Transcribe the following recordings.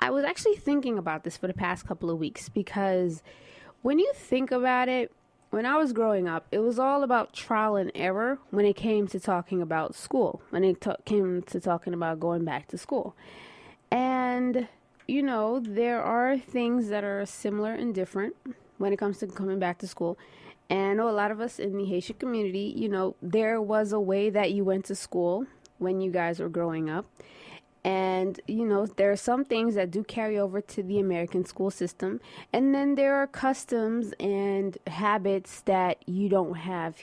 I was actually thinking about this for the past couple of weeks because when you think about it, when I was growing up, it was all about trial and error when it came to talking about school, when it came to talking about going back to school. And, there are things that are similar and different when it comes to coming back to school. And I know a lot of us in the Haitian community, there was a way that you went to school when you guys were growing up. And, there are some things that do carry over to the American school system. And then there are customs and habits that you don't have,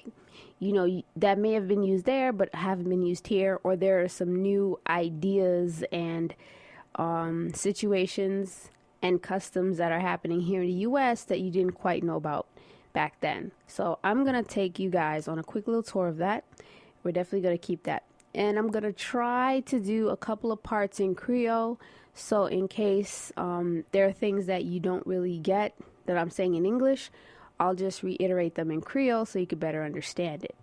that may have been used there, but haven't been used here. Or there are some new ideas and situations and customs that are happening here in the U.S. that you didn't quite know about back then. So I'm going to take you guys on a quick little tour of that. We're definitely going to keep that. And I'm going to try to do a couple of parts in Creole. So in case there are things that you don't really get that I'm saying in English, I'll just reiterate them in Creole so you could better understand it.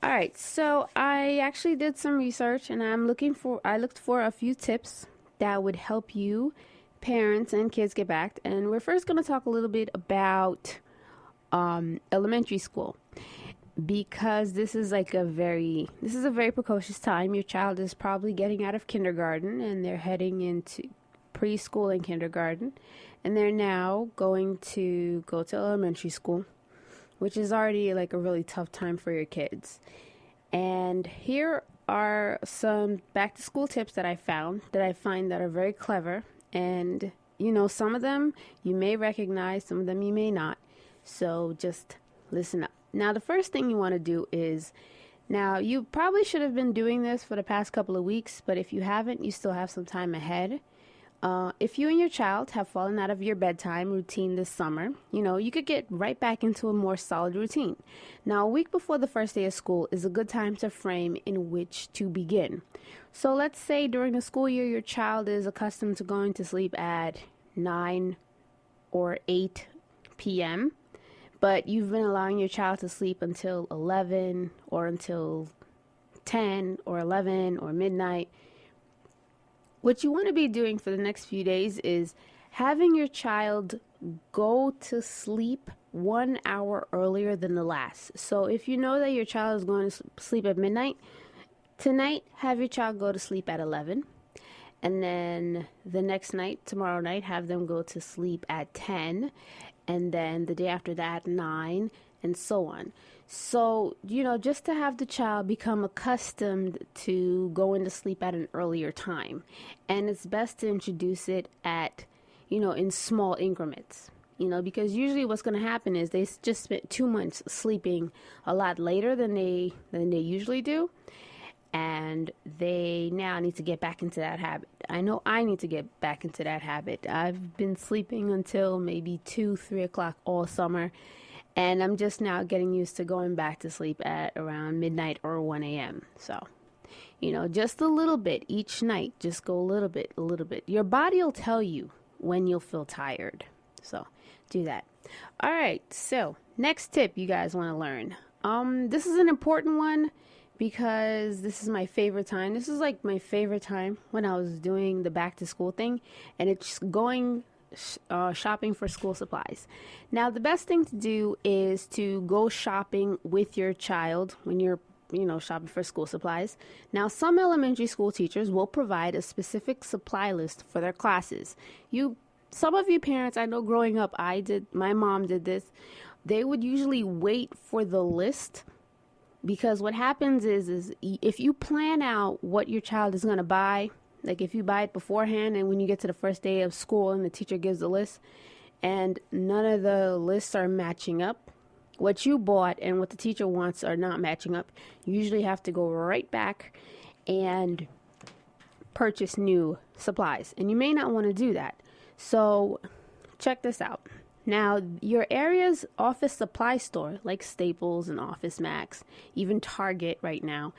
All right. So I actually did some research and I looked for a few tips that would help you, parents and kids, get back. And we're first going to talk a little bit about elementary school. Because this is a very precocious time. Your child is probably getting out of kindergarten and they're heading into preschool and kindergarten. And they're now going to go to elementary school, which is already a really tough time for your kids. And here are some back to school tips that I find that are very clever. And, some of them you may recognize, some of them you may not. So just listen up. Now, the first thing you want to do is, now you probably should have been doing this for the past couple of weeks, but if you haven't, you still have some time ahead. If you and your child have fallen out of your bedtime routine this summer, you could get right back into a more solid routine. Now, a week before the first day of school is a good time to frame in which to begin. So let's say during the school year, your child is accustomed to going to sleep at 9 or 8 p.m., but you've been allowing your child to sleep until 11 or until 10 or 11 or midnight. What you want to be doing for the next few days is having your child go to sleep 1 hour earlier than the last. So if you know that your child is going to sleep at midnight, tonight have your child go to sleep at 11. And then the next night, tomorrow night, have them go to sleep at 10. And then the day after that, 9, and so on. So, just to have the child become accustomed to going to sleep at an earlier time. And it's best to introduce it at, in small increments. Because usually what's going to happen is they just spent 2 months sleeping a lot later than they usually do. And they now need to get back into that habit. I know I need to get back into that habit. I've been sleeping until maybe 2, 3 o'clock all summer. And I'm just now getting used to going back to sleep at around midnight or 1 a.m. So, just a little bit each night. Just go a little bit. Your body will tell you when you'll feel tired. So do that. All right. So next tip you guys want to learn. This is an important one, because this is my favorite time. This is my favorite time when I was doing the back to school thing, and it's going shopping for school supplies. Now, the best thing to do is to go shopping with your child when you're shopping for school supplies. Now, some elementary school teachers will provide a specific supply list for their classes. Some of you parents, I know growing up, my mom did this. They would usually wait for the list. Because what happens is if you plan out what your child is going to buy, if you buy it beforehand and when you get to the first day of school and the teacher gives the list and none of the lists are matching up, what you bought and what the teacher wants are not matching up, you usually have to go right back and purchase new supplies. And you may not want to do that. So check this out. Now, your area's office supply store, like Staples and Office Max, even Target right now,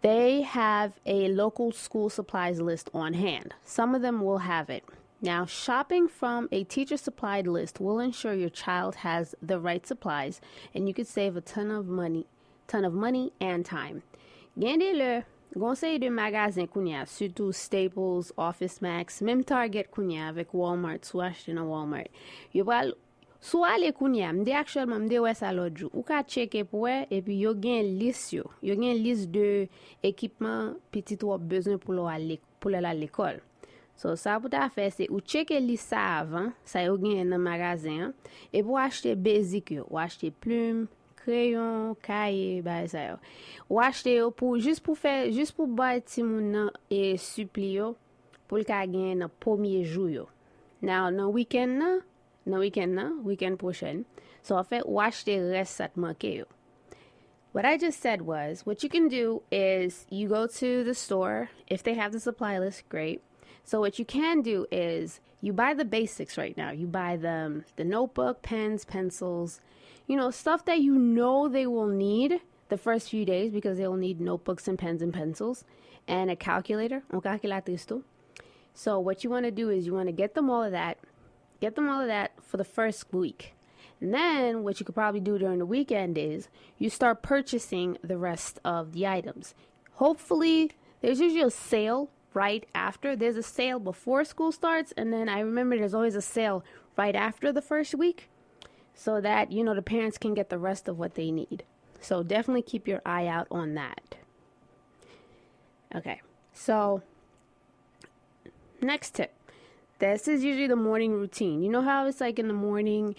they have a local school supplies list on hand. Some of them will have it. Now, shopping from a teacher-supplied list will ensure your child has the right supplies, and you could save a ton of money and time. Gandele, Conseil de magasin kounya, surtout Staples, Office Max, même Target kounya avec Walmart, sou achete nan Walmart. Yo pral sou ale kounya, mde actuellement mde wè sa l'autre jou. Ou ka cheke pou wè, et puis yo gen list yo. Yo gen list de équipement petit ou besoin pour la l'école. So, ça pour ta faire, c'est ou cheke list ça avant, ça yo gen nan magasin, et pour acheter basic yo, ou acheter plume, crayon, cahier, bah ça yo. Ou acheter yo pour juste pour bay ti moun nan et suppli yo pour le ka gen nan premier jour yo. Now, nan weekend prochain. So, en fait, ou acheter reste ça te manke yo. What I just said was, what you can do is you go to the store. If they have the supply list, great. So what you can do is you buy the basics right now. You buy the notebook, pens, pencils, stuff that you know they will need the first few days because they will need notebooks and pens and pencils and a calculator, un calculatrice too. So what you want to do is you want to get them all of that for the first week. And then what you could probably do during the weekend is you start purchasing the rest of the items. Hopefully, there's usually a sale right after. There's a sale before school starts, and then I remember there's always a sale right after the first week so that, the parents can get the rest of what they need. So definitely keep your eye out on that. Okay, so next tip. This is usually the morning routine. You know how it's like in the morning,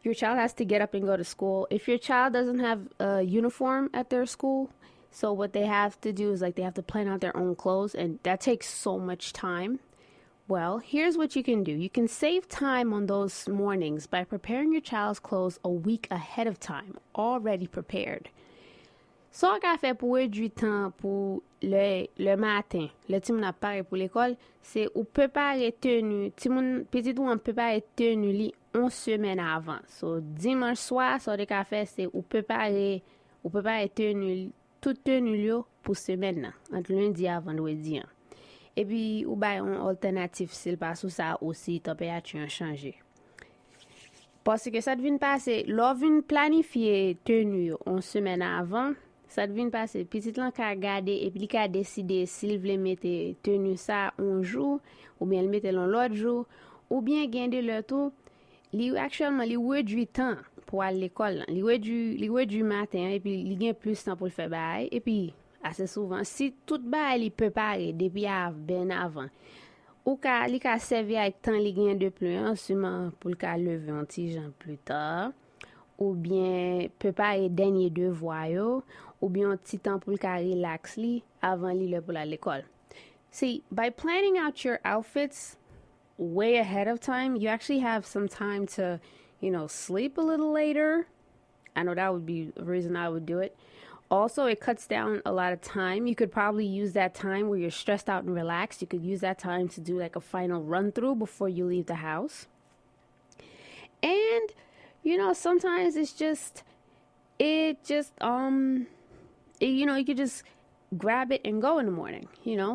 your child has to get up and go to school. If your child doesn't have a uniform at their school, so what they have to do is they have to plan out their own clothes, and that takes so much time. Well, here's what you can do. You can save time on those mornings by preparing your child's clothes a week ahead of time, already prepared. So, qu'a fait pour réduire temps pour le matin, le ti moun ap pare pour l'école, c'est ou préparer tenue, ti moun petit ou on préparer tenue li 11 semaines avant. So, dimanche soir, so de qu'a fait c'est ou préparer tenue, toute tenue yo pour semaine nan, entre lundi à vendredi. Et puis ou bay un alternatif s'il pas sous ça aussi température changer. Parce que ça devine passer, l'on vient planifier tenue yo 11 semaines avant. Ça devine passer, petit lan ka gade et puis ka décider s'il veut mettre tenue ça un jour ou bien le mettre l'autre jour ou bien gagner le tout. Actuellement li réduit temps pour aller à l'école. Li réduit matin et puis li gagne plus temps pour le faire bail et puis assez souvent si tout bail li préparé depuis ben avant ou ka li ka servi avec temps li gagne de plus seulement pour le ka lever un petit jan plus tard ou bien préparer dernier devoir yo ou bien un petit temps pour le ka relax li avant li le pour l'école. See, by planning out your outfits way ahead of time, you actually have some time to, sleep a little later. I know that would be the reason I would do it. Also, it cuts down a lot of time. You could probably use that time where you're stressed out and relaxed. You could use that time to do like a final run through before you leave the house. And, sometimes you could just grab it and go in the morning,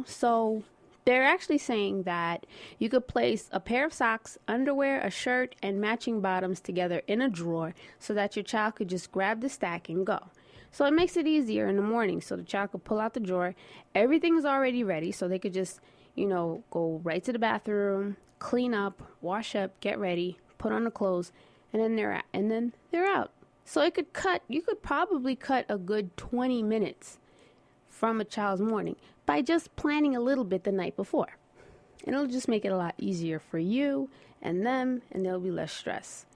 So they're actually saying that you could place a pair of socks, underwear, a shirt, and matching bottoms together in a drawer so that your child could just grab the stack and go. So it makes it easier in the morning so the child could pull out the drawer. Everything's already ready so they could just, go right to the bathroom, clean up, wash up, get ready, put on the clothes, and then they're out. So you could probably cut a good 20 minutes from a child's morning by just planning a little bit the night before. And it'll just make it a lot easier for you and them, and there'll be less stress.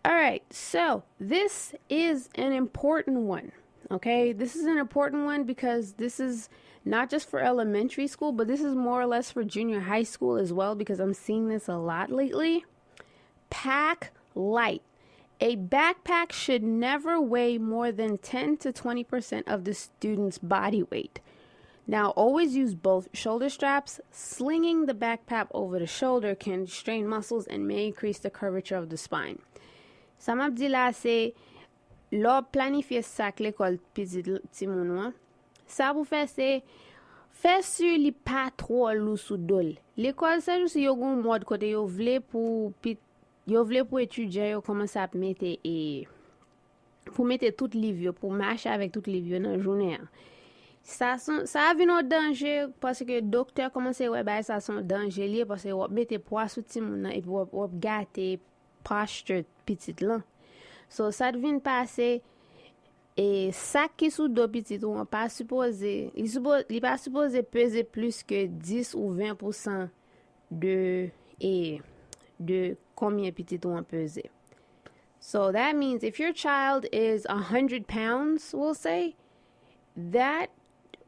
All right, so this is an important one, okay? This is an important one because this is not just for elementary school, but this is more or less for junior high school as well because I'm seeing this a lot lately. Pack light. A backpack should never weigh more than 10 to 20% of the student's body weight. Now, always use both shoulder straps. Slinging the backpack over the shoulder can strain muscles and may increase the curvature of the spine. Ça m'a dit là, c'est l'on planifie sac l'école petit moun. Ça vous fait c'est faire sur li pas trop lourd sous dol. L'école c'est juste yo gon mode côté yo vle pour étudier yo commencer à mettre tout livre pour marcher avec tout livre dans journée. Ça vient en danger parce que le docteur commence à ouais ça son danger lié parce que on mettre poids sous ti moun nan et puis on gâter posture petite là. So ça devient passer et ça qui sous dos petit on pas supposé il pas supposé peser plus que 10 ou 20% de et de combien petit on peser. So that means if your child is 100 pounds, we'll say, that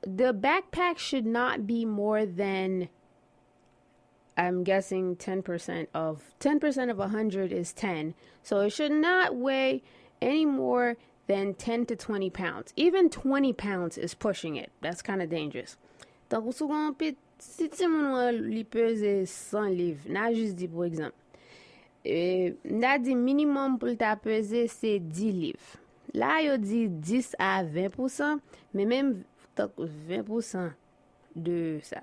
the backpack should not be more than, I'm guessing 10% of 100 is 10. So it should not weigh any more than 10 to 20 pounds. Even 20 pounds is pushing it. That's kind of dangerous. Donc, si tu li pese 100 livres, n'a juste dit pour exemple, n'a dit minimum pour ta peser c'est 10 livres. Là, yo dit 10 à 20%, mais même 20% de ça.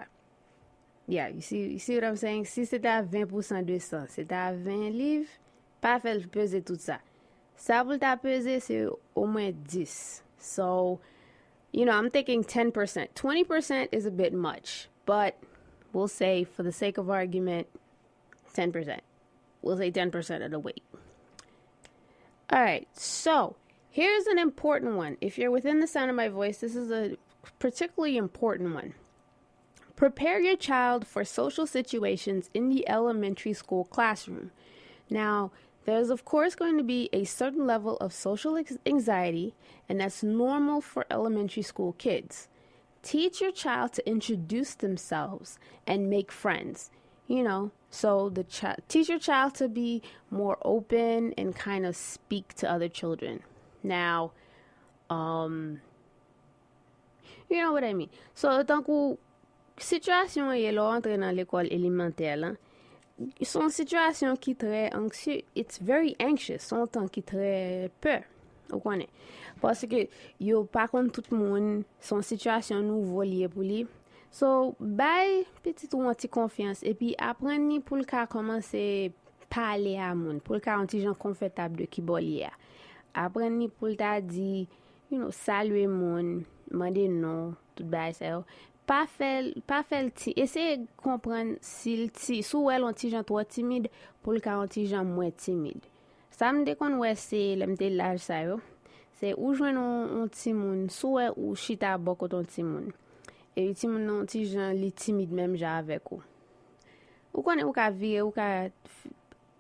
Yeah, you see what I'm saying? Si c'est à 20% de ça, c'est à 20 livres, pas faire peser tout ça. Ça pour ta peser, c'est au moins 10. So, you know, I'm thinking 10%. 20% is a bit much, but we'll say, for the sake of argument, 10%. We'll say 10% of the weight. All right, so here's an important one. If you're within the sound of my voice, this is a particularly important one. Prepare your child for social situations in the elementary school classroom. Now, there's of course going to be a certain level of social anxiety, and that's normal for elementary school kids. Teach your child to introduce themselves and make friends. You know, so teach your child to be more open and kind of speak to other children. Now, you know what I mean. So, tant que situation est là entrer dans l'école élémentaire là, son situation qui très anxieux, it's very anxious, son temps qui très peur. Vous connaissez? Parce que yo pas contre tout le monde, son situation nouveau lié pour lui. So, bay petit ou anti confiance et puis apprendre ni pour le cas commencer parler à moun, pour le cas anti gens confortable de qui bolier. Apprendre ni pour ta dit, you know, saluer moun, demander non, tout bay ça. Pas faire ti, essayer comprendre s'il ti, sou elle anti gens trop timide pour le cas anti gens moins timide. Ça me déconne ouais c'est l'mte l'âge ça yo. C'est ou joindre un ti moun, sou ou chita beaucoup ton ti moun. Et ti moun non ti jan li timide même ja avec ou. Ou connaît ou ka vie ou ka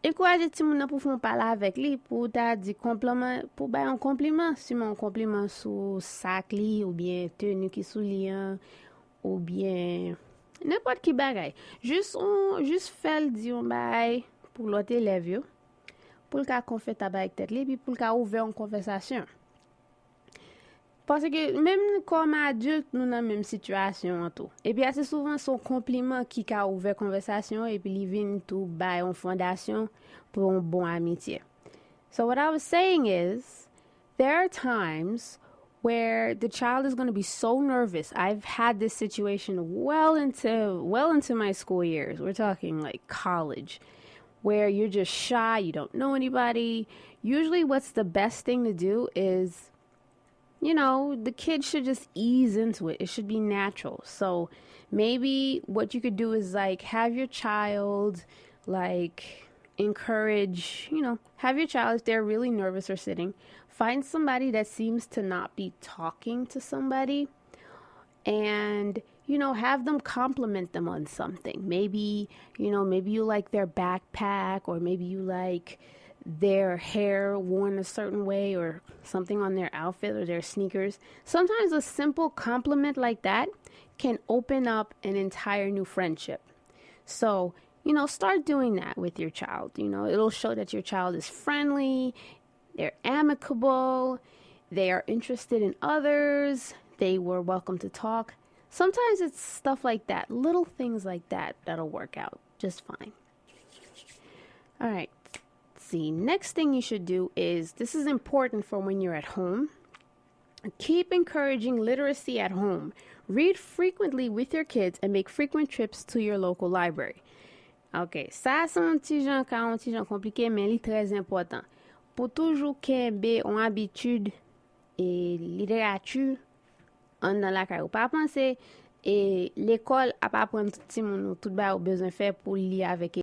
encourager ti moun pour fon parler avec lui pour ta di compliment pour ba un compliment, si mon compliment sous sac li ou bien tenue qui sou li ou bien n'importe qui bagay. Juste faire di on bay pour l'autre élève yo. Pour le cas confortable avec tête li puis pour le cas ouvert en conversation. Parce que même comme adulte, nous dans la même situation en tout. Et puis assez souvent son compliment qui a ouvert conversation et puis il vient tout bail en fondation pour une bonne amitié. So what I was saying is, there are times where the child is going to be so nervous. I've had this situation well into my school years. We're talking like college, where you're just shy, you don't know anybody. Usually what's the best thing to do is, you know, the kid should just ease into it. It should be natural. So maybe what you could do is like have your child like encourage, you know, have your child, if they're really nervous or sitting, find somebody that seems to not be talking to somebody and, you know, have them compliment them on something. Maybe, you know, maybe you like their backpack or maybe you like their hair worn a certain way or something on their outfit or their sneakers. Sometimes a simple compliment like that can open up an entire new friendship. So, you know, start doing that with your child. You know, it'll show that your child is friendly, they're amicable, they are interested in others, they were welcome to talk. Sometimes it's stuff like that, little things like that, that'll work out just fine. All right. See, next thing you should do is, this is important for when you're at home. Keep encouraging literacy at home. Read frequently with your kids and make frequent trips to your local library. Ok, ça c'est un petit genre compliqué, mais il est très important. Pour toujours qu'aimer une habitude et littérature, an nan la kay ou. Pa panse, l'école a pa apprendre tout ti moun tout ba ou besoin faire pour li avec